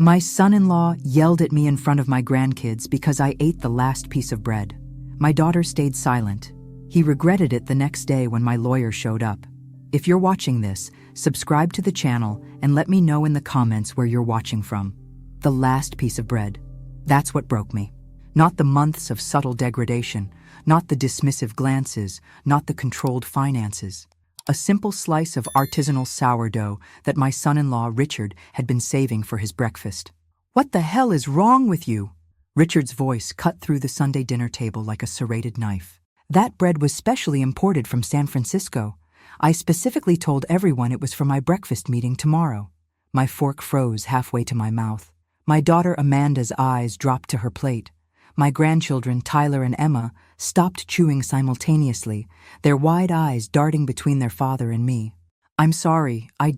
My son-in-law yelled at me in front of my grandkids because I ate the last piece of bread. My daughter stayed silent. He regretted it the next day when my lawyer showed up. If you're watching this, subscribe to the channel and let me know in the comments where you're watching from. The last piece of bread. That's what broke me. Not the months of subtle degradation, not the dismissive glances, not the controlled finances. A simple slice of artisanal sourdough that my son-in-law Richard had been saving for his breakfast. "What the hell is wrong with you?" Richard's voice cut through the Sunday dinner table like a serrated knife. "That bread was specially imported from San Francisco. I specifically told everyone it was for my breakfast meeting tomorrow." My fork froze halfway to my mouth. My daughter Amanda's eyes dropped to her plate. My grandchildren, Tyler and Emma, stopped chewing simultaneously, their wide eyes darting between their father and me. "I'm sorry, I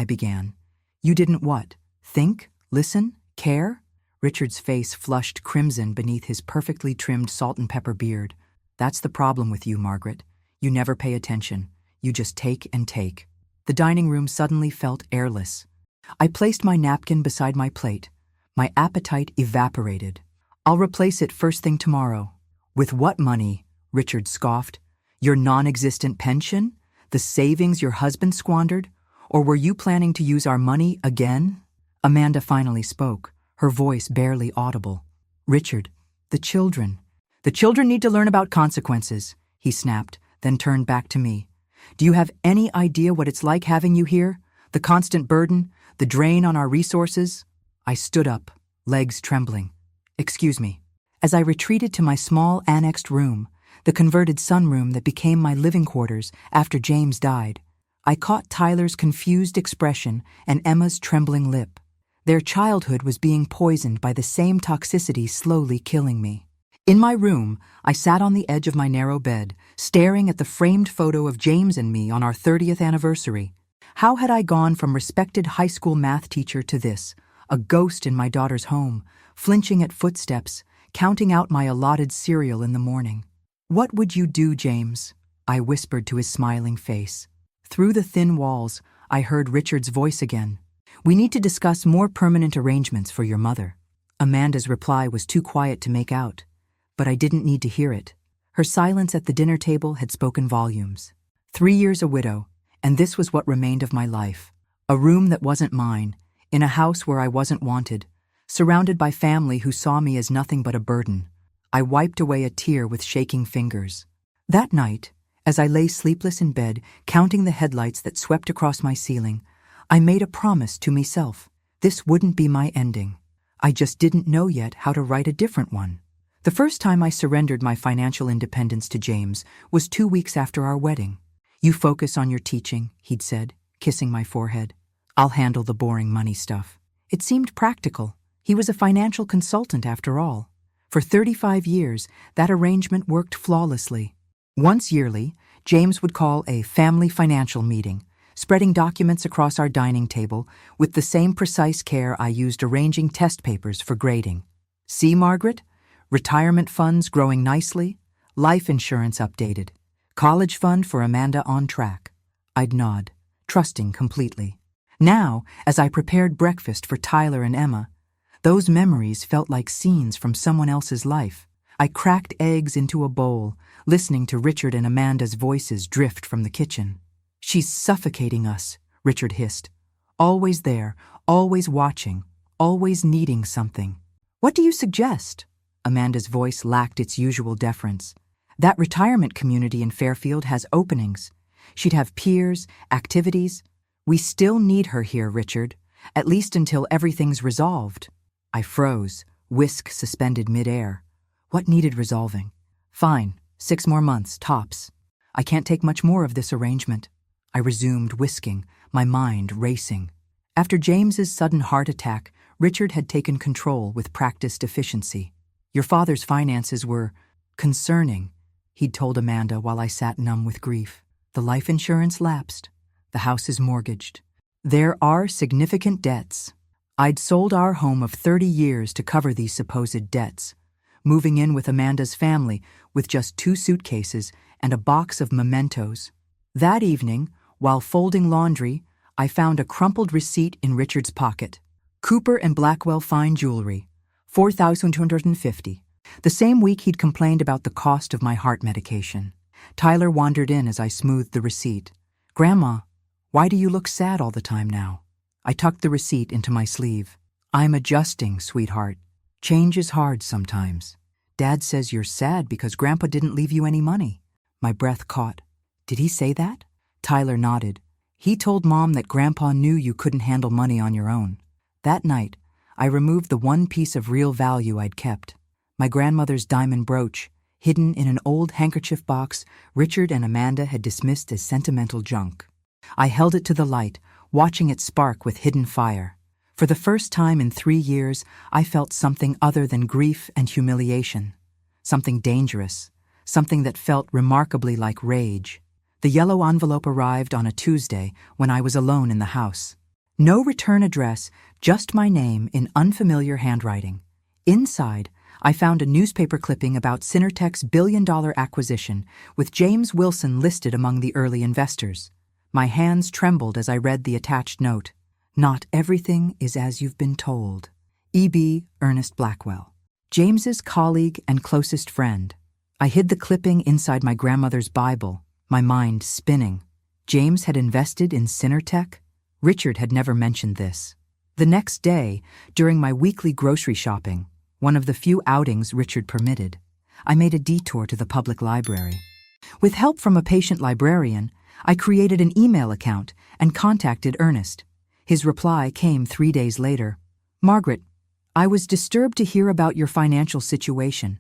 began. "You didn't what? Think? Listen? Care?" Richard's face flushed crimson beneath his perfectly trimmed salt and pepper beard. "That's the problem with you, Margaret. You never pay attention. You just take and take." The dining room suddenly felt airless. I placed my napkin beside my plate. My appetite evaporated. "I'll replace it first thing tomorrow." "With what money?" Richard scoffed. "Your non-existent pension? The savings your husband squandered? Or were you planning to use our money again?" Amanda finally spoke, her voice barely audible. "Richard, the children need to learn about consequences," he snapped, then turned back to me. "Do you have any idea what it's like having you here? The constant burden, the drain on our resources?" I stood up, legs trembling. "Excuse me." As I retreated to my small annexed room, the converted sunroom that became my living quarters after James died, I caught Tyler's confused expression and Emma's trembling lip. Their childhood was being poisoned by the same toxicity slowly killing me. In my room, I sat on the edge of my narrow bed, staring at the framed photo of James and me on our 30th anniversary. How had I gone from respected high school math teacher to this, a ghost in my daughter's home, flinching at footsteps, counting out my allotted cereal in the morning? "What would you do, James?" I whispered to his smiling face. Through the thin walls, I heard Richard's voice again. "We need to discuss more permanent arrangements for your mother." Amanda's reply was too quiet to make out, but I didn't need to hear it. Her silence at the dinner table had spoken volumes. 3 years a widow, and this was what remained of my life. A room that wasn't mine, in a house where I wasn't wanted, surrounded by family who saw me as nothing but a burden. I wiped away a tear with shaking fingers. That night, as I lay sleepless in bed, counting the headlights that swept across my ceiling, I made a promise to myself. This wouldn't be my ending. I just didn't know yet how to write a different one. The first time I surrendered my financial independence to James was 2 weeks after our wedding. "You focus on your teaching," he'd said, kissing my forehead. "I'll handle the boring money stuff." It seemed practical. He was a financial consultant after all. For 35 years, that arrangement worked flawlessly. Once yearly, James would call a family financial meeting, spreading documents across our dining table with the same precise care I used arranging test papers for grading. "See, Margaret? Retirement funds growing nicely, life insurance updated, college fund for Amanda on track." I'd nod, trusting completely. Now, as I prepared breakfast for Tyler and Emma, those memories felt like scenes from someone else's life. I cracked eggs into a bowl, listening to Richard and Amanda's voices drift from the kitchen. "She's suffocating us," Richard hissed. "Always there, always watching, always needing something." "What do you suggest?" Amanda's voice lacked its usual deference. "That retirement community in Fairfield has openings. She'd have peers, activities. We still need her here, Richard, at least until everything's resolved." I froze, whisk suspended midair. What needed resolving? "Fine, 6 more months, tops. I can't take much more of this arrangement." I resumed whisking, my mind racing. After James's sudden heart attack, Richard had taken control with practiced efficiency. "Your father's finances were concerning," he'd told Amanda while I sat numb with grief. "The life insurance lapsed. The house is mortgaged. There are significant debts. I'd sold our home of 30 years to cover these supposed debts, moving in with Amanda's family with just 2 suitcases and a box of mementos. That evening, while folding laundry, I found a crumpled receipt in Richard's pocket. Cooper and Blackwell Fine Jewelry, $4,250. The same week he'd complained about the cost of my heart medication. Tyler wandered in as I smoothed the receipt. "Grandma, why do you look sad all the time now?" I tucked the receipt into my sleeve. "I'm adjusting, sweetheart. Change is hard sometimes. Dad says you're sad because Grandpa didn't leave you any money." My breath caught. "Did he say that?" Tyler nodded. "He told Mom that Grandpa knew you couldn't handle money on your own." That night, I removed the one piece of real value I'd kept. My grandmother's diamond brooch, hidden in an old handkerchief box Richard and Amanda had dismissed as sentimental junk. I held it to the light, watching it spark with hidden fire. For the first time in 3 years, I felt something other than grief and humiliation. Something dangerous. Something that felt remarkably like rage. The yellow envelope arrived on a Tuesday when I was alone in the house. No return address, just my name in unfamiliar handwriting. Inside, I found a newspaper clipping about Synertech's billion-dollar acquisition, with James Wilson listed among the early investors. My hands trembled as I read the attached note. "Not everything is as you've been told. E.B. Ernest Blackwell, James's colleague and closest friend." I hid the clipping inside my grandmother's Bible, my mind spinning. James had invested in Synertech? Richard had never mentioned this. The next day, during my weekly grocery shopping, one of the few outings Richard permitted, I made a detour to the public library. With help from a patient librarian, I created an email account and contacted Ernest. His reply came 3 days later. "Margaret, I was disturbed to hear about your financial situation.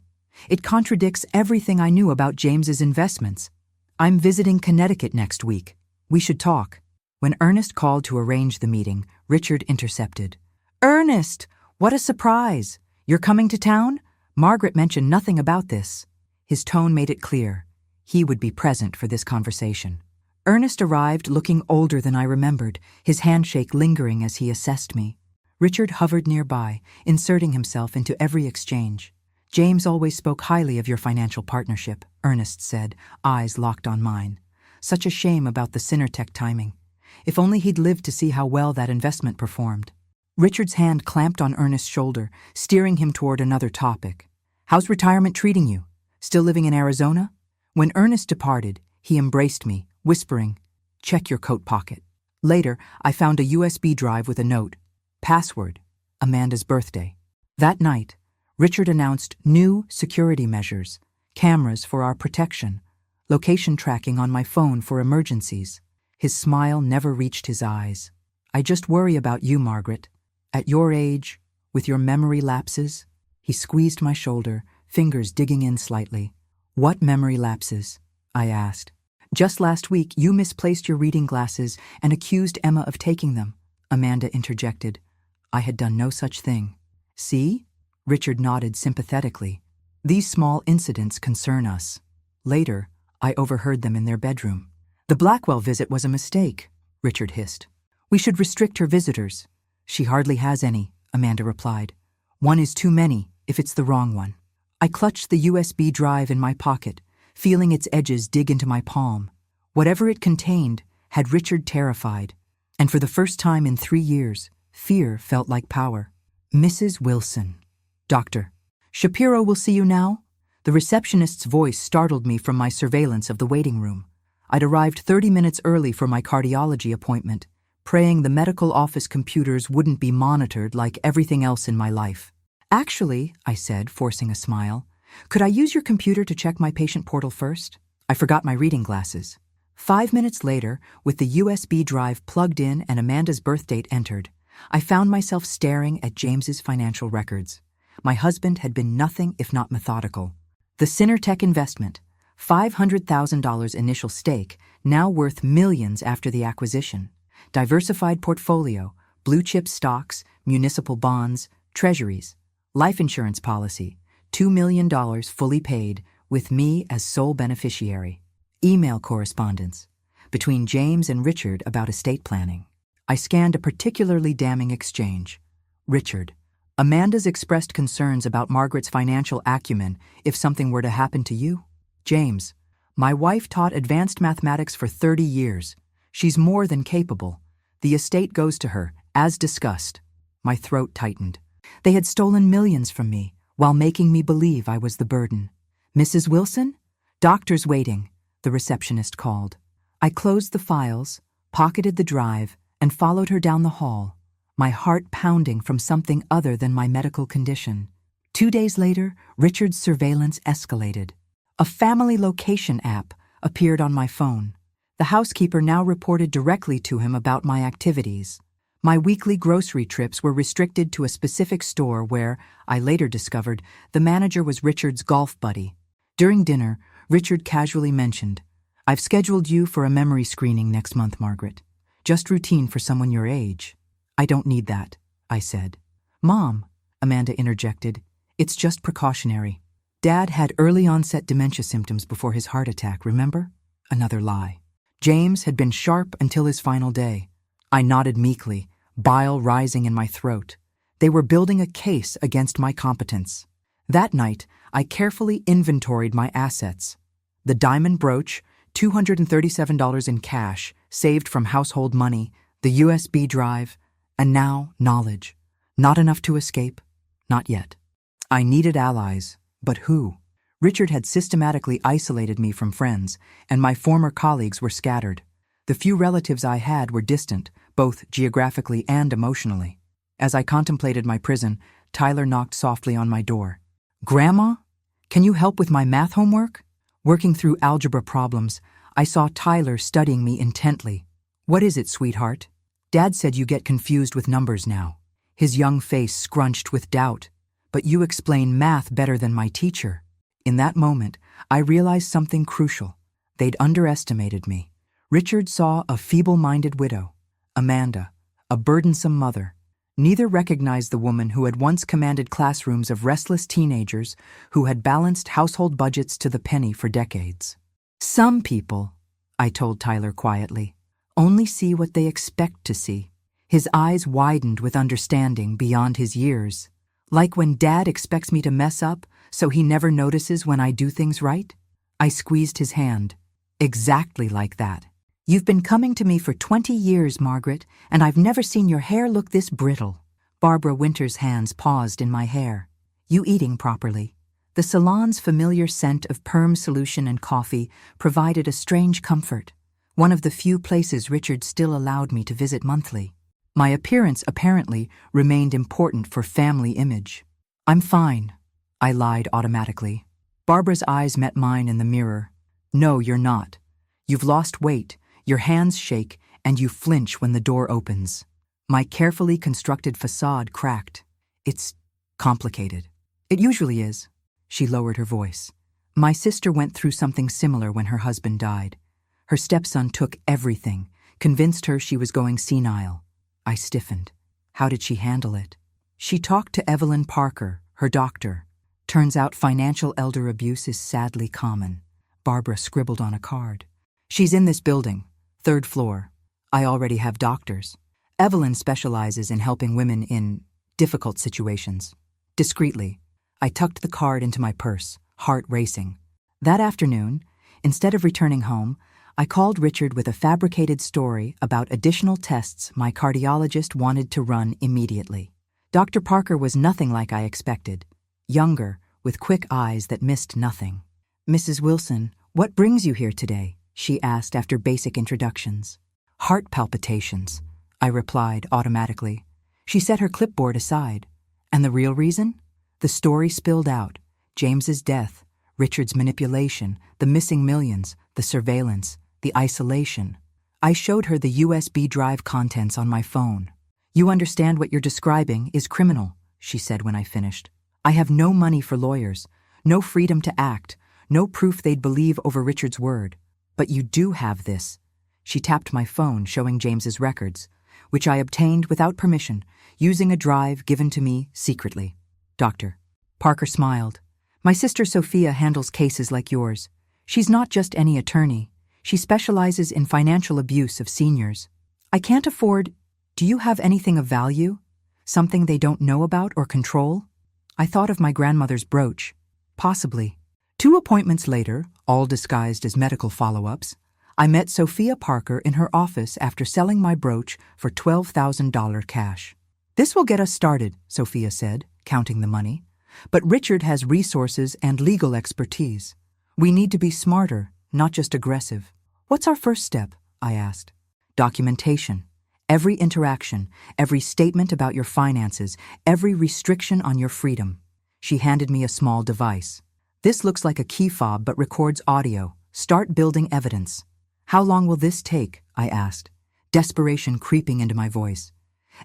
It contradicts everything I knew about James's investments. I'm visiting Connecticut next week. We should talk." When Ernest called to arrange the meeting, Richard intercepted. "Ernest, what a surprise! You're coming to town? Margaret mentioned nothing about this." His tone made it clear. He would be present for this conversation. Ernest arrived looking older than I remembered, his handshake lingering as he assessed me. Richard hovered nearby, inserting himself into every exchange. "James always spoke highly of your financial partnership," Ernest said, eyes locked on mine. "Such a shame about the Synertech timing. If only he'd lived to see how well that investment performed." Richard's hand clamped on Ernest's shoulder, steering him toward another topic. "How's retirement treating you? Still living in Arizona?" When Ernest departed, he embraced me, whispering, "Check your coat pocket." Later, I found a USB drive with a note. Password: Amanda's birthday. That night, Richard announced new security measures, cameras for our protection, location tracking on my phone for emergencies. His smile never reached his eyes. "I just worry about you, Margaret. At your age, with your memory lapses." He squeezed my shoulder, fingers digging in slightly. "What memory lapses?" I asked. "Just last week, you misplaced your reading glasses and accused Emma of taking them," Amanda interjected. I had done no such thing. "See?" Richard nodded sympathetically. "These small incidents concern us." Later, I overheard them in their bedroom. "The Blackwell visit was a mistake," Richard hissed. "We should restrict her visitors." "She hardly has any," Amanda replied. "One is too many, if it's the wrong one." I clutched the USB drive in my pocket, feeling its edges dig into my palm. Whatever it contained had Richard terrified, and for the first time in 3 years, fear felt like power. "Mrs. Wilson." "Doctor, Shapiro will see you now?" The receptionist's voice startled me from my surveillance of the waiting room. I'd arrived 30 minutes early for my cardiology appointment, praying the medical office computers wouldn't be monitored like everything else in my life. "Actually," I said, forcing a smile, "could I use your computer to check my patient portal first? I forgot my reading glasses." 5 minutes later, with the USB drive plugged in and Amanda's birth date entered, I found myself staring at James's financial records. My husband had been nothing if not methodical. The Synertech investment, $500,000 initial stake, now worth millions after the acquisition. Diversified portfolio, blue-chip stocks, municipal bonds, treasuries. Life insurance policy, $2 million fully paid, with me as sole beneficiary. Email correspondence between James and Richard about estate planning. I scanned a particularly damning exchange. Richard: "Amanda's expressed concerns about Margaret's financial acumen if something were to happen to you." James: "My wife taught advanced mathematics for 30 years. She's more than capable. The estate goes to her, as discussed." My throat tightened. They had stolen millions from me, while making me believe I was the burden. "Mrs. Wilson? Doctor's waiting," the receptionist called. I closed the files, pocketed the drive, and followed her down the hall, my heart pounding from something other than my medical condition. 2 days later, Richard's surveillance escalated. A family location app appeared on my phone. The housekeeper now reported directly to him about my activities. My weekly grocery trips were restricted to a specific store where, I later discovered, the manager was Richard's golf buddy. During dinner, Richard casually mentioned, "I've scheduled you for a memory screening next month, Margaret. Just routine for someone your age." "I don't need that," I said. "Mom," Amanda interjected, "it's just precautionary. Dad had early-onset dementia symptoms before his heart attack, remember?" Another lie. James had been sharp until his final day. I nodded meekly, bile rising in my throat. They were building a case against my competence. That night, I carefully inventoried my assets. The diamond brooch, $237 in cash, saved from household money, the USB drive, and now knowledge. Not enough to escape? Not yet. I needed allies, but who? Richard had systematically isolated me from friends, and my former colleagues were scattered. The few relatives I had were distant, both geographically and emotionally. As I contemplated my prison, Tyler knocked softly on my door. "Grandma? Can you help with my math homework?" Working through algebra problems, I saw Tyler studying me intently. "What is it, sweetheart?" "Dad said you get confused with numbers now." His young face scrunched with doubt. "But you explain math better than my teacher." In that moment, I realized something crucial. They'd underestimated me. Richard saw a feeble-minded widow, Amanda, a burdensome mother. Neither recognized the woman who had once commanded classrooms of restless teenagers who had balanced household budgets to the penny for decades. "Some people," I told Tyler quietly, "only see what they expect to see." His eyes widened with understanding beyond his years. "Like when Dad expects me to mess up so he never notices when I do things right?" I squeezed his hand. "Exactly like that. You've been coming to me for 20 years, Margaret, and I've never seen your hair look this brittle." Barbara Winter's hands paused in my hair. "You eating properly?" The salon's familiar scent of perm solution and coffee provided a strange comfort, one of the few places Richard still allowed me to visit monthly. My appearance apparently remained important for family image. "I'm fine," I lied automatically. Barbara's eyes met mine in the mirror. "No, you're not. You've lost weight, your hands shake, and you flinch when the door opens." My carefully constructed facade cracked. "It's complicated." "It usually is." She lowered her voice. "My sister went through something similar when her husband died. Her stepson took everything, convinced her she was going senile." I stiffened. "How did she handle it?" "She talked to Evelyn Parker, her doctor. Turns out financial elder abuse is sadly common." Barbara scribbled on a card. "She's in this building, 3rd floor. I already have doctors. Evelyn specializes in helping women in difficult situations." Discreetly, I tucked the card into my purse, heart racing. That afternoon, instead of returning home, I called Richard with a fabricated story about additional tests my cardiologist wanted to run immediately. Dr. Parker was nothing like I expected. Younger, with quick eyes that missed nothing. "Mrs. Wilson, what brings you here today?" she asked after basic introductions. "Heart palpitations," I replied automatically. She set her clipboard aside. "And the real reason?" The story spilled out. James's death, Richard's manipulation, the missing millions, the surveillance, the isolation. I showed her the USB drive contents on my phone. "You understand what you're describing is criminal," she said when I finished. "I have no money for lawyers, no freedom to act, no proof they'd believe over Richard's word. But you do have this." She tapped my phone, showing James's records, which I obtained without permission, using a drive given to me secretly. "Doctor." Parker smiled. "My sister Sophia handles cases like yours. She's not just any attorney. She specializes in financial abuse of seniors. I can't afford— Do you have anything of value? Something they don't know about or control?" I thought of my grandmother's brooch. Possibly. 2 appointments later, all disguised as medical follow-ups, I met Sophia Parker in her office after selling my brooch for $12,000 cash. "This will get us started," Sophia said, counting the money. "But Richard has resources and legal expertise. We need to be smarter, not just aggressive." "What's our first step?" I asked. "Documentation. Every interaction, every statement about your finances, every restriction on your freedom." She handed me a small device. "This looks like a key fob but records audio. Start building evidence." "How long will this take?" I asked, desperation creeping into my voice.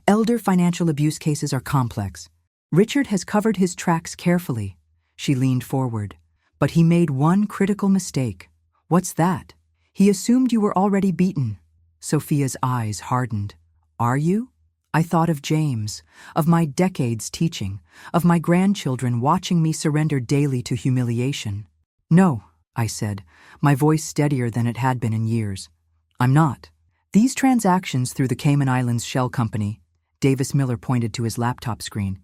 "Elder financial abuse cases are complex. Richard has covered his tracks carefully." She leaned forward. "But he made one critical mistake." "What's that?" "He assumed you were already beaten." Sophia's eyes hardened. "Are you?" I thought of James, of my decades teaching, of my grandchildren watching me surrender daily to humiliation. "No," I said, my voice steadier than it had been in years. "I'm not. These transactions through the Cayman Islands Shell Company," Davis Miller pointed to his laptop screen,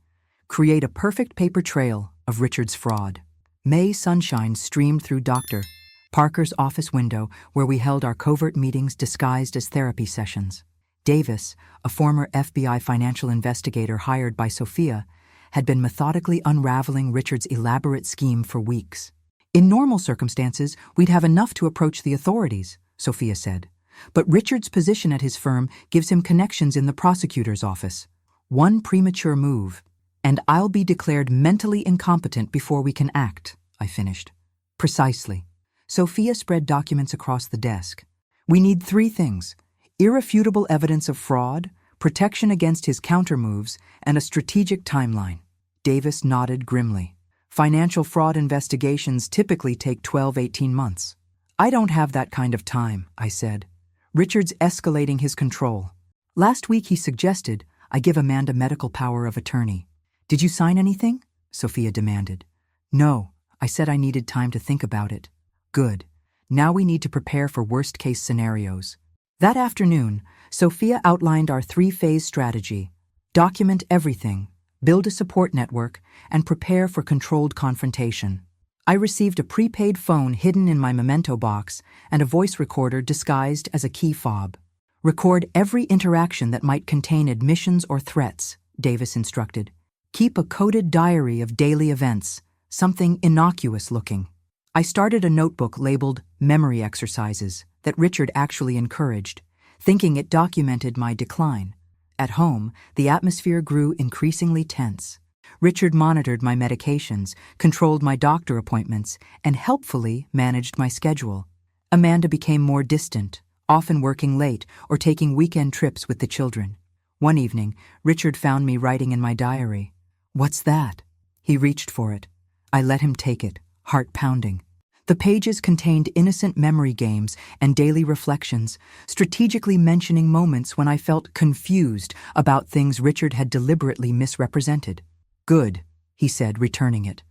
"create a perfect paper trail of Richard's fraud." May sunshine streamed through Dr. Parker's office window where we held our covert meetings disguised as therapy sessions. Davis, a former FBI financial investigator hired by Sophia, had been methodically unraveling Richard's elaborate scheme for weeks. "In normal circumstances, we'd have enough to approach the authorities," Sophia said. "But Richard's position at his firm gives him connections in the prosecutor's office. One premature move, and I'll be declared mentally incompetent before we can act," I finished. "Precisely." Sophia spread documents across the desk. "We need 3 things: irrefutable evidence of fraud, protection against his countermoves, and a strategic timeline." Davis nodded grimly. "Financial fraud investigations typically take 12-18 months. I don't have that kind of time," I said. "Richard's escalating his control. Last week he suggested I give Amanda medical power of attorney." "Did you sign anything?" Sophia demanded. "No, I said I needed time to think about it." "Good. Now we need to prepare for worst-case scenarios." That afternoon, Sophia outlined our 3-phase strategy: document everything, build a support network, and prepare for controlled confrontation. I received a prepaid phone hidden in my memento box and a voice recorder disguised as a key fob. "Record every interaction that might contain admissions or threats," Davis instructed. "Keep a coded diary of daily events, something innocuous looking." I started a notebook labeled Memory Exercises that Richard actually encouraged, thinking it documented my decline. At home, the atmosphere grew increasingly tense. Richard monitored my medications, controlled my doctor appointments, and helpfully managed my schedule. Amanda became more distant, often working late or taking weekend trips with the children. One evening, Richard found me writing in my diary. "What's that?" He reached for it. I let him take it, heart pounding. The pages contained innocent memory games and daily reflections, strategically mentioning moments when I felt confused about things Richard had deliberately misrepresented. "Good," he said, returning it.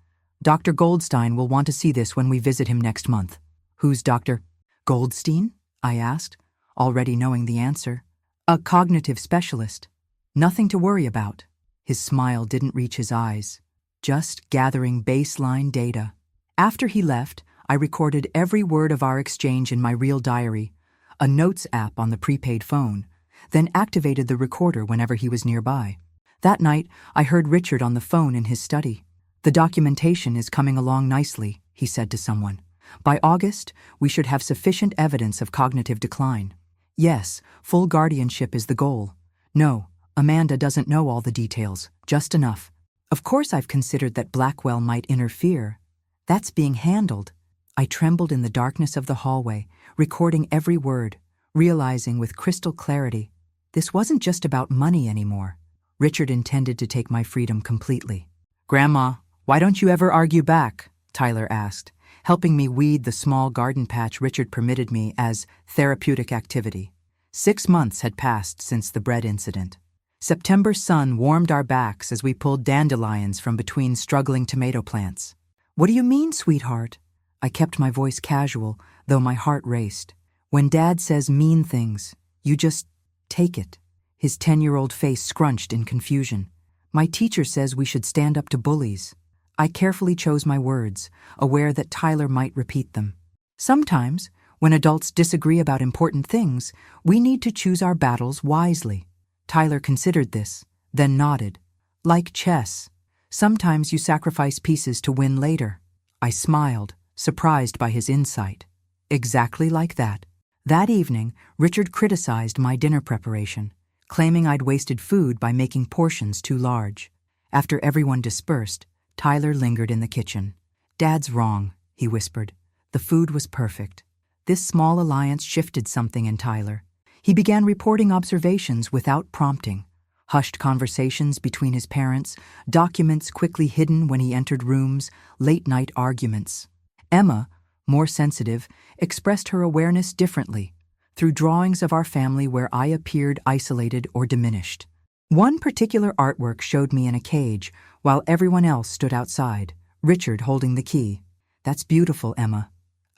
"Dr. Goldstein will want to see this when we visit him next month." "Who's Dr. Goldstein?" I asked, already knowing the answer. "A cognitive specialist. Nothing to worry about." His smile didn't reach his eyes. "Just gathering baseline data." After he left, I recorded every word of our exchange in my real diary, a notes app on the prepaid phone, then activated the recorder whenever he was nearby. That night, I heard Richard on the phone in his study. "The documentation is coming along nicely," he said to someone. "By August, we should have sufficient evidence of cognitive decline. Yes, full guardianship is the goal. No, Amanda doesn't know all the details, just enough. Of course I've considered that Blackwell might interfere. That's being handled." I trembled in the darkness of the hallway, recording every word, realizing with crystal clarity, this wasn't just about money anymore. Richard intended to take my freedom completely. "Grandma, why don't you ever argue back?" Tyler asked, helping me weed the small garden patch Richard permitted me as therapeutic activity. 6 months had passed since the bread incident. September's sun warmed our backs as we pulled dandelions from between struggling tomato plants. "What do you mean, sweetheart?" I kept my voice casual, though my heart raced. "When Dad says mean things, you just take it." His 10-year-old face scrunched in confusion. "My teacher says we should stand up to bullies." I carefully chose my words, aware that Tyler might repeat them. "Sometimes, when adults disagree about important things, we need to choose our battles wisely." Tyler considered this, then nodded. Like chess. Sometimes you sacrifice pieces to win later. I smiled, surprised by his insight. Exactly like that. That evening, Richard criticized my dinner preparation, claiming I'd wasted food by making portions too large. After everyone dispersed, Tyler lingered in the kitchen. "Dad's wrong," he whispered. "The food was perfect." This small alliance shifted something in Tyler. He began reporting observations without prompting. Hushed conversations between his parents, documents quickly hidden when he entered rooms, late-night arguments. Emma, more sensitive, expressed her awareness differently, through drawings of our family where I appeared isolated or diminished. One particular artwork showed me in a cage, while everyone else stood outside, Richard holding the key. "That's beautiful, Emma,"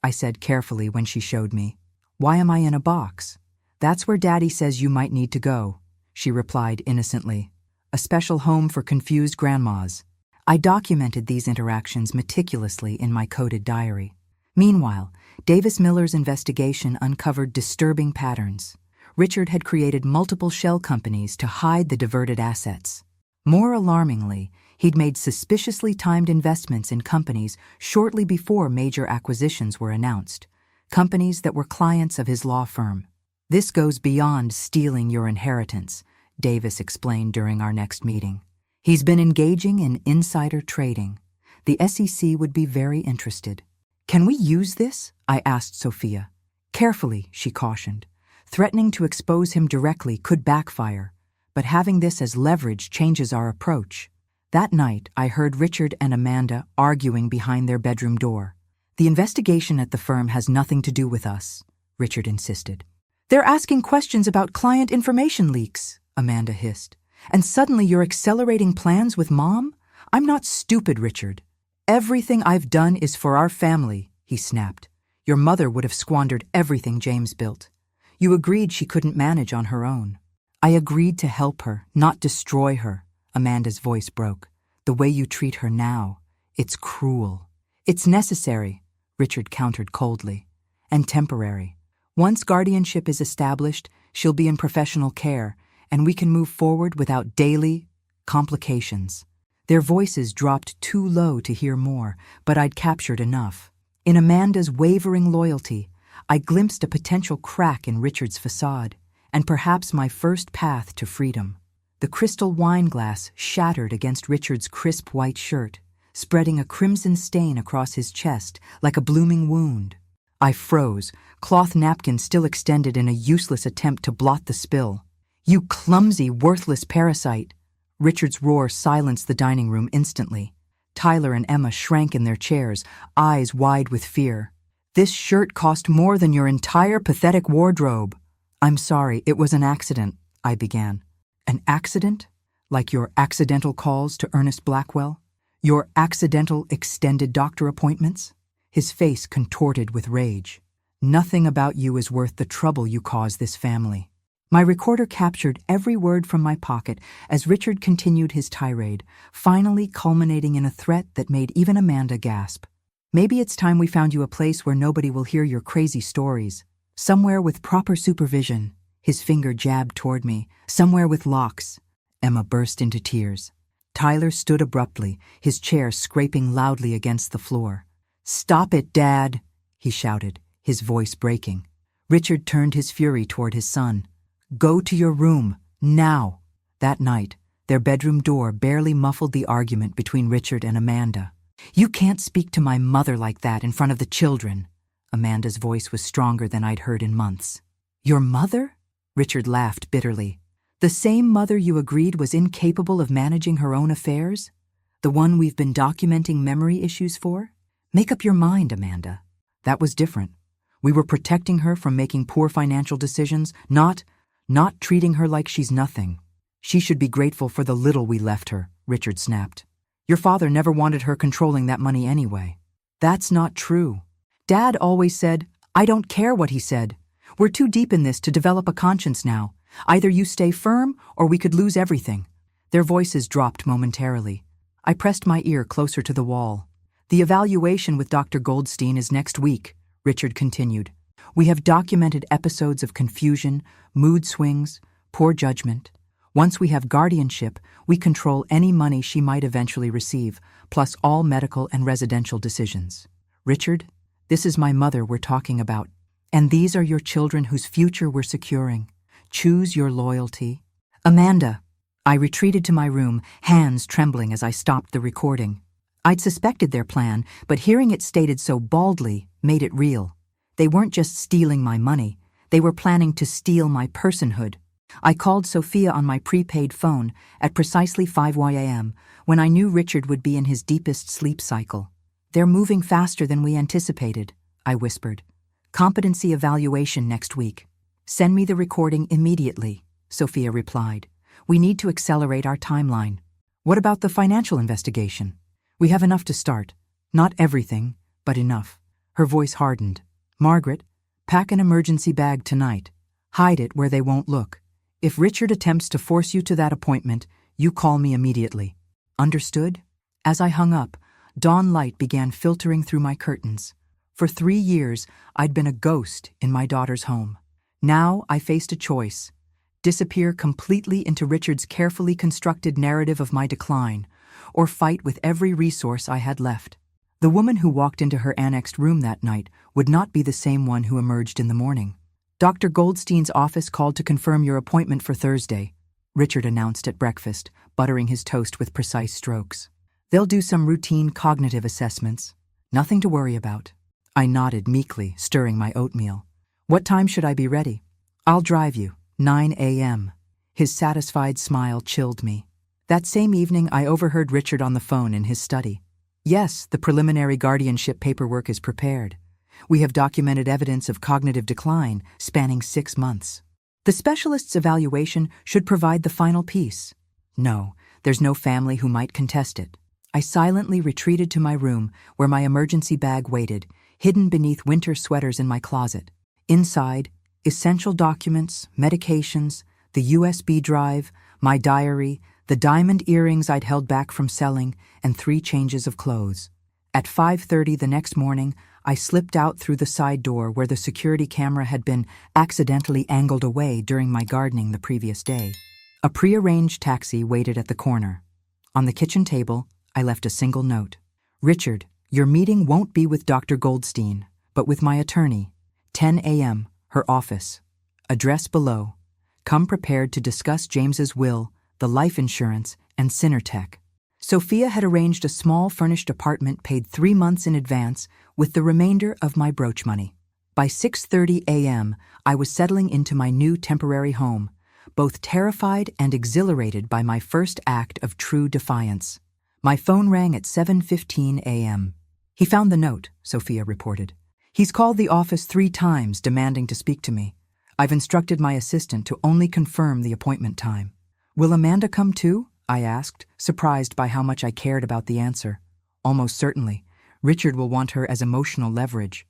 I said carefully when she showed me. "Why am I in a box?" "That's where Daddy says you might need to go," she replied innocently. "A special home for confused grandmas." I documented these interactions meticulously in my coded diary. Meanwhile, Davis Miller's investigation uncovered disturbing patterns. Richard had created multiple shell companies to hide the diverted assets. More alarmingly, he'd made suspiciously timed investments in companies shortly before major acquisitions were announced, companies that were clients of his law firm. "This goes beyond stealing your inheritance," Davis explained during our next meeting. "He's been engaging in insider trading. The SEC would be very interested." "Can we use this?" I asked Sophia. "Carefully," she cautioned. "Threatening to expose him directly could backfire, but having this as leverage changes our approach." That night, I heard Richard and Amanda arguing behind their bedroom door. "The investigation at the firm has nothing to do with us," Richard insisted. "They're asking questions about client information leaks," Amanda hissed. "And suddenly you're accelerating plans with Mom? I'm not stupid, Richard. Everything I've done is for our family," he snapped. "Your mother would have squandered everything James built. You agreed she couldn't manage on her own." "I agreed to help her, not destroy her," Amanda's voice broke. "The way you treat her now, it's cruel." "It's necessary," Richard countered coldly. "And temporary. Once guardianship is established, she'll be in professional care, and we can move forward without daily complications." Their voices dropped too low to hear more, but I'd captured enough. In Amanda's wavering loyalty, I glimpsed a potential crack in Richard's facade, and perhaps my first path to freedom. The crystal wine glass shattered against Richard's crisp white shirt, spreading a crimson stain across his chest like a blooming wound. I froze, cloth napkin still extended in a useless attempt to blot the spill. "You clumsy, worthless parasite!" Richard's roar silenced the dining room instantly. Tyler and Emma shrank in their chairs, eyes wide with fear. "This shirt cost more than your entire pathetic wardrobe." "I'm sorry, it was an accident," I began. "An accident? Like your accidental calls to Ernest Blackwell? Your accidental extended doctor appointments?" His face contorted with rage. "Nothing about you is worth the trouble you cause this family." My recorder captured every word from my pocket as Richard continued his tirade, finally culminating in a threat that made even Amanda gasp. "Maybe it's time we found you a place where nobody will hear your crazy stories. Somewhere with proper supervision." His finger jabbed toward me. "Somewhere with locks." Emma burst into tears. Tyler stood abruptly, his chair scraping loudly against the floor. "Stop it, Dad," he shouted, his voice breaking. Richard turned his fury toward his son. "Go to your room, now." That night, their bedroom door barely muffled the argument between Richard and Amanda. "You can't speak to my mother like that in front of the children." Amanda's voice was stronger than I'd heard in months. "Your mother?" Richard laughed bitterly. "The same mother you agreed was incapable of managing her own affairs? The one we've been documenting memory issues for? Make up your mind, Amanda. That was different. We were protecting her from making poor financial decisions, not treating her like she's nothing. She should be grateful for the little we left her," Richard snapped. "Your father never wanted her controlling that money anyway." "That's not true. Dad always said, I don't care what he said. We're too deep in this to develop a conscience now. Either you stay firm or we could lose everything." Their voices dropped momentarily. I pressed my ear closer to the wall. "The evaluation with Dr. Goldstein is next week," Richard continued. "We have documented episodes of confusion, mood swings, poor judgment. Once we have guardianship, we control any money she might eventually receive, plus all medical and residential decisions. Richard, this is my mother we're talking about, and these are your children whose future we're securing. Choose your loyalty. Amanda. I retreated to my room, hands trembling as I stopped the recording. I'd suspected their plan, but hearing it stated so baldly made it real. They weren't just stealing my money, they were planning to steal my personhood. I called Sophia on my prepaid phone at precisely 5 a.m. when I knew Richard would be in his deepest sleep cycle. They're moving faster than we anticipated, I whispered. Competency evaluation next week. Send me the recording immediately, Sophia replied. We need to accelerate our timeline. What about the financial investigation? We have enough to start. Not everything, but enough. Her voice hardened. Margaret, pack an emergency bag tonight. Hide it where they won't look. If Richard attempts to force you to that appointment, you call me immediately. Understood? As I hung up, dawn light began filtering through my curtains. For 3 years, I'd been a ghost in my daughter's home. Now I faced a choice. Disappear completely into Richard's carefully constructed narrative of my decline, or fight with every resource I had left. The woman who walked into her annexed room that night would not be the same one who emerged in the morning. Dr. Goldstein's office called to confirm your appointment for Thursday, Richard announced at breakfast, buttering his toast with precise strokes. They'll do some routine cognitive assessments. Nothing to worry about. I nodded meekly, stirring my oatmeal. What time should I be ready? I'll drive you. 9 a.m. His satisfied smile chilled me. That same evening, I overheard Richard on the phone in his study. Yes, the preliminary guardianship paperwork is prepared. We have documented evidence of cognitive decline spanning 6 months. The specialist's evaluation should provide the final piece. No, there's no family who might contest it. I silently retreated to my room where my emergency bag waited, hidden beneath winter sweaters in my closet. Inside, essential documents, medications, the USB drive, my diary, the diamond earrings I'd held back from selling, and 3 changes of clothes. At 5:30 the next morning, I slipped out through the side door where the security camera had been accidentally angled away during my gardening the previous day. A prearranged taxi waited at the corner. On the kitchen table, I left a single note. Richard, your meeting won't be with Dr. Goldstein, but with my attorney. 10 a.m., her office. Address below. Come prepared to discuss James's will, the life insurance, and Synertech. Sophia had arranged a small furnished apartment paid 3 months in advance with the remainder of my brooch money. By 6:30 a.m., I was settling into my new temporary home, both terrified and exhilarated by my first act of true defiance. My phone rang at 7:15 a.m. He found the note, Sophia reported. He's called the office 3 times demanding to speak to me. I've instructed my assistant to only confirm the appointment time. Will Amanda come too? I asked, surprised by how much I cared about the answer. Almost certainly. Richard will want her as emotional leverage.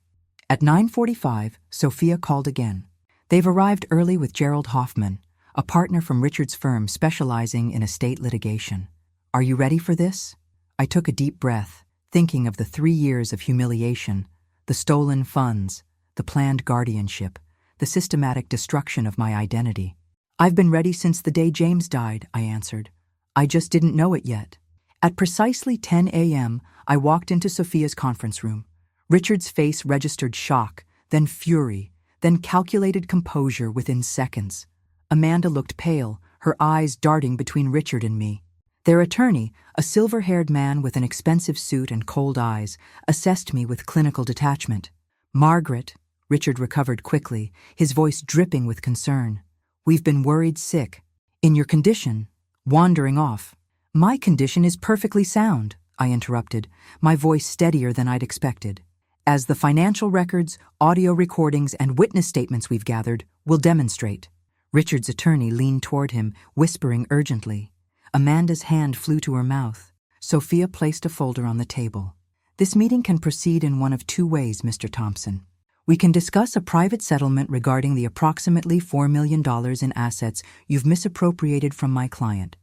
At 9:45, Sophia called again. They've arrived early with Gerald Hoffman, a partner from Richard's firm specializing in estate litigation. Are you ready for this? I took a deep breath, thinking of the 3 years of humiliation, the stolen funds, the planned guardianship, the systematic destruction of my identity. I've been ready since the day James died, I answered. I just didn't know it yet. At precisely 10 a.m., I walked into Sophia's conference room. Richard's face registered shock, then fury, then calculated composure within seconds. Amanda looked pale, her eyes darting between Richard and me. Their attorney, a silver-haired man with an expensive suit and cold eyes, assessed me with clinical detachment. Margaret, Richard recovered quickly, his voice dripping with concern. We've been worried sick. In your condition, wandering off. My condition is perfectly sound, I interrupted, my voice steadier than I'd expected. As the financial records, audio recordings, and witness statements we've gathered will demonstrate. Richard's attorney leaned toward him, whispering urgently. Amanda's hand flew to her mouth. Sophia placed a folder on the table. This meeting can proceed in one of 2 ways, Mr. Thompson. We can discuss a private settlement regarding the approximately $4 million in assets you've misappropriated from my client.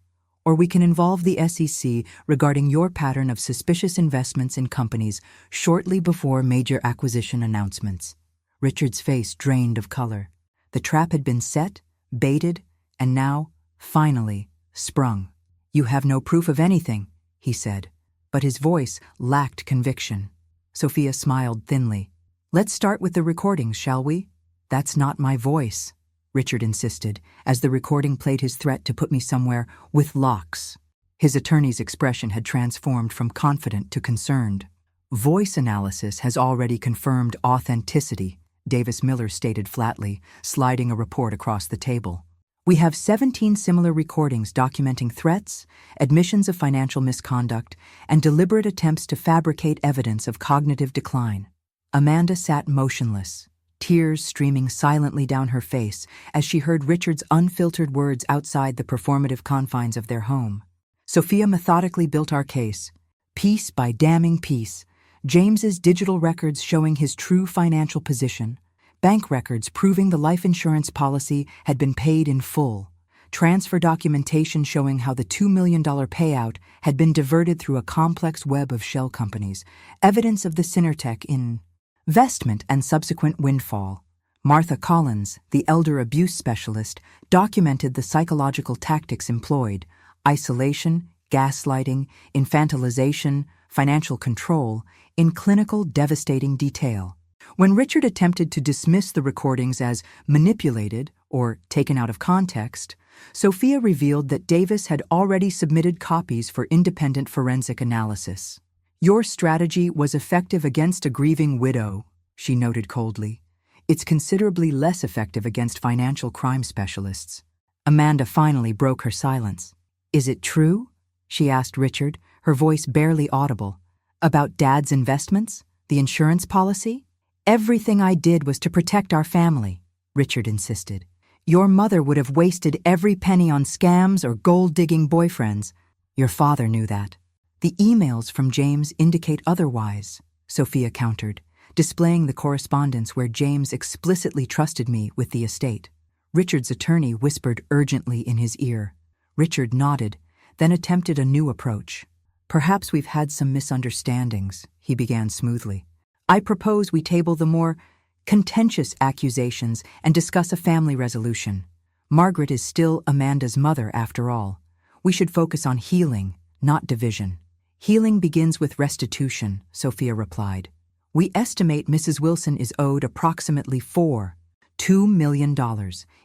Or we can involve the SEC regarding your pattern of suspicious investments in companies shortly before major acquisition announcements. Richard's face drained of color. The trap had been set, baited, and now finally sprung. "You have no proof of anything," he said, but his voice lacked conviction. Sophia smiled thinly. "Let's start with the recordings, shall we?" "That's not my voice," Richard insisted, as the recording played his threat to put me somewhere with locks. His attorney's expression had transformed from confident to concerned. "Voice analysis has already confirmed authenticity," Davis Miller stated flatly, sliding a report across the table. "We have 17 similar recordings documenting threats, admissions of financial misconduct, and deliberate attempts to fabricate evidence of cognitive decline." Amanda sat motionless, tears streaming silently down her face as she heard Richard's unfiltered words outside the performative confines of their home. Sophia methodically built our case, piece by damning piece. James's digital records showing his true financial position, bank records proving the life insurance policy had been paid in full, transfer documentation showing how the $2 million payout had been diverted through a complex web of shell companies, evidence of the Synertech investment and subsequent windfall. Martha Collins, the elder abuse specialist, documented the psychological tactics employed: isolation, gaslighting, infantilization, financial control, in clinical, devastating detail. When Richard attempted to dismiss the recordings as manipulated or taken out of context, Sophia revealed that Davis had already submitted copies for independent forensic analysis. "Your strategy was effective against a grieving widow," she noted coldly. "It's considerably less effective against financial crime specialists." Amanda finally broke her silence. "Is it true?" she asked Richard, her voice barely audible. "About Dad's investments? The insurance policy?" "Everything I did was to protect our family," Richard insisted. "Your mother would have wasted every penny on scams or gold-digging boyfriends. Your father knew that." "The emails from James indicate otherwise," Sophia countered, displaying the correspondence where James explicitly trusted me with the estate. Richard's attorney whispered urgently in his ear. Richard nodded, then attempted a new approach. "Perhaps we've had some misunderstandings," he began smoothly. "I propose we table the more contentious accusations and discuss a family resolution. Margaret is still Amanda's mother, after all. We should focus on healing, not division." "Healing begins with restitution," Sophia replied. "We estimate Mrs. Wilson is owed approximately $2 million,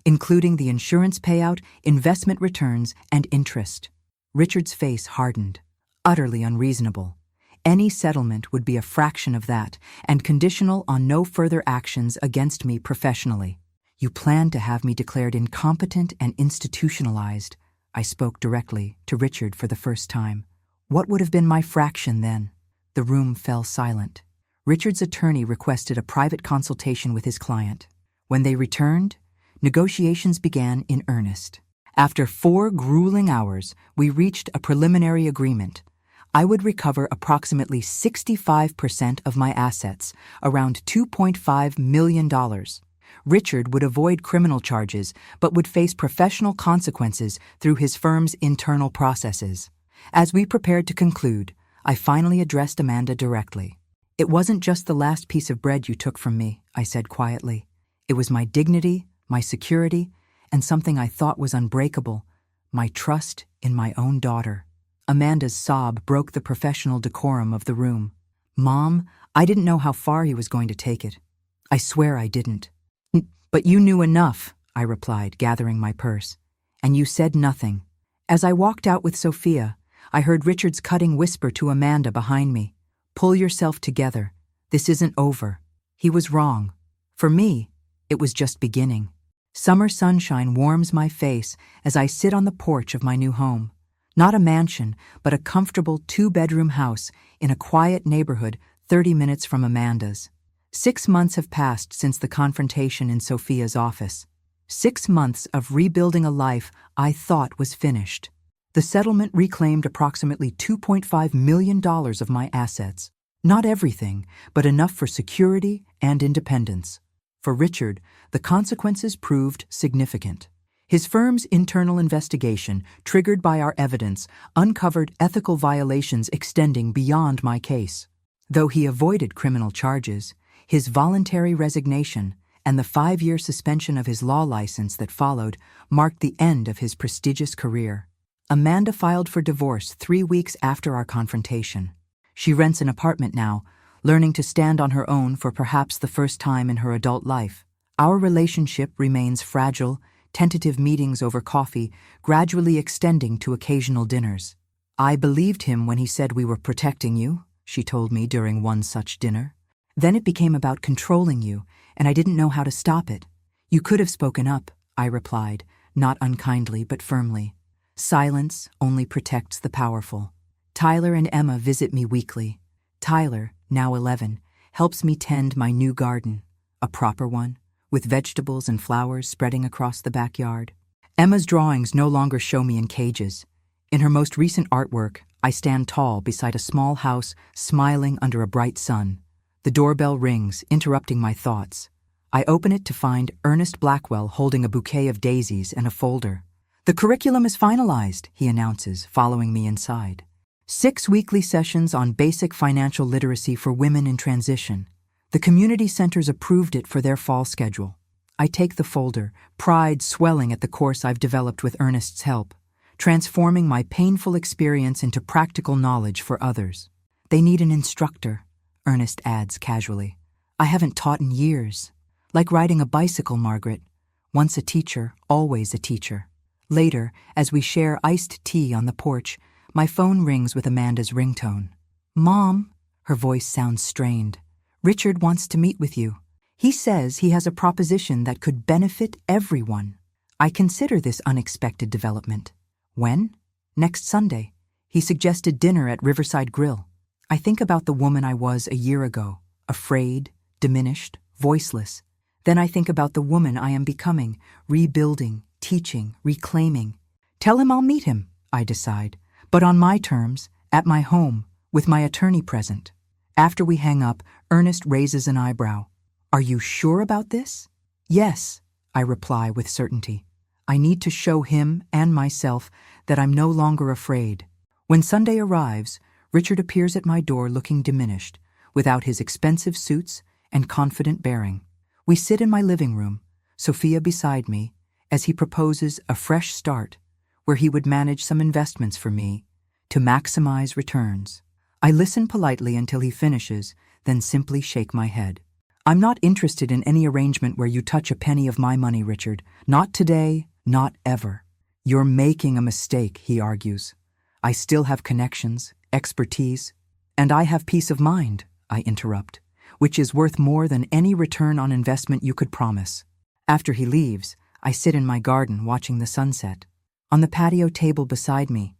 including the insurance payout, investment returns, and interest." Richard's face hardened. "Utterly unreasonable. Any settlement would be a fraction of that, and conditional on no further actions against me professionally." "You plan to have me declared incompetent and institutionalized," I spoke directly to Richard for the first time. "What would have been my fraction then?" The room fell silent. Richard's attorney requested a private consultation with his client. When they returned, negotiations began in earnest. After 4 grueling hours, we reached a preliminary agreement. I would recover approximately 65% of my assets, around $2.5 million. Richard would avoid criminal charges, but would face professional consequences through his firm's internal processes. As we prepared to conclude, I finally addressed Amanda directly. "It wasn't just the last piece of bread you took from me," I said quietly. "It was my dignity, my security, and something I thought was unbreakable, my trust in my own daughter." Amanda's sob broke the professional decorum of the room. "Mom, I didn't know how far he was going to take it. I swear I didn't." "But you knew enough," I replied, gathering my purse. "And you said nothing." As I walked out with Sophia, I heard Richard's cutting whisper to Amanda behind me. "Pull yourself together. This isn't over." He was wrong. For me, it was just beginning. Summer sunshine warms my face as I sit on the porch of my new home. Not a mansion, but a comfortable 2-bedroom house in a quiet neighborhood 30 minutes from Amanda's. 6 months have passed since the confrontation in Sophia's office. 6 months of rebuilding a life I thought was finished. The settlement reclaimed approximately $2.5 million of my assets. Not everything, but enough for security and independence. For Richard, the consequences proved significant. His firm's internal investigation, triggered by our evidence, uncovered ethical violations extending beyond my case. Though he avoided criminal charges, his voluntary resignation, and the 5-year suspension of his law license that followed marked the end of his prestigious career. Amanda filed for divorce 3 weeks after our confrontation. She rents an apartment now, learning to stand on her own for perhaps the first time in her adult life. Our relationship remains fragile, tentative meetings over coffee, gradually extending to occasional dinners. "I believed him when he said we were protecting you," she told me during one such dinner. "Then it became about controlling you, and I didn't know how to stop it." "You could have spoken up," I replied, not unkindly but firmly. Silence only protects the powerful. Tyler and Emma visit me weekly. Tyler, now 11, helps me tend my new garden, a proper one, with vegetables and flowers spreading across the backyard. Emma's drawings no longer show me in cages. In her most recent artwork, I stand tall beside a small house, smiling under a bright sun. The doorbell rings, interrupting my thoughts. I open it to find Ernest Blackwell holding a bouquet of daisies and a folder. "The curriculum is finalized," he announces, following me inside. 6 weekly sessions on basic financial literacy for women in transition. The community centers approved it for their fall schedule. I take the folder, pride swelling at the course I've developed with Ernest's help, transforming my painful experience into practical knowledge for others. "They need an instructor," Ernest adds casually. "I haven't taught in years. Like riding a bicycle, Margaret. Once a teacher, always a teacher." Later, as we share iced tea on the porch, my phone rings with Amanda's ringtone. "Mom," her voice sounds strained. "Richard wants to meet with you. He says he has a proposition that could benefit everyone." I consider this unexpected development. "When?" "Next Sunday. He suggested dinner at Riverside Grill." I think about the woman I was a year ago, afraid, diminished, voiceless. Then I think about the woman I am becoming, rebuilding, teaching, reclaiming. "Tell him I'll meet him," I decide, but on my terms, at my home, with my attorney present. After we hang up, Ernest raises an eyebrow. "Are you sure about this?" "Yes," I reply with certainty. I need to show him and myself that I'm no longer afraid. When Sunday arrives, Richard appears at my door looking diminished, without his expensive suits and confident bearing. We sit in my living room, Sophia beside me, as he proposes a fresh start, where he would manage some investments for me to maximize returns. I listen politely until he finishes, then simply shake my head. "I'm not interested in any arrangement where you touch a penny of my money, Richard. Not today, not ever." "You're making a mistake," he argues. "I still have connections, expertise, and I have peace of mind," I interrupt, "which is worth more than any return on investment you could promise." After he leaves, I sit in my garden watching the sunset. On the patio table beside me,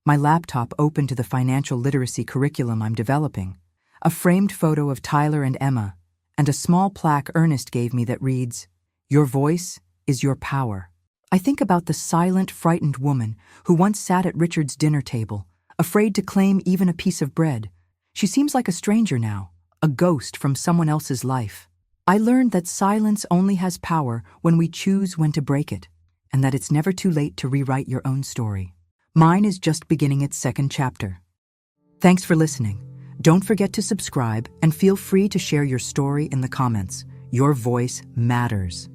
my laptop open to the financial literacy curriculum I'm developing, a framed photo of Tyler and Emma, and a small plaque Ernest gave me that reads, "Your voice is your power." I think about the silent, frightened woman who once sat at Richard's dinner table, afraid to claim even a piece of bread. She seems like a stranger now, a ghost from someone else's life. I learned that silence only has power when we choose when to break it, and that it's never too late to rewrite your own story. Mine is just beginning its second chapter. Thanks for listening. Don't forget to subscribe and feel free to share your story in the comments. Your voice matters.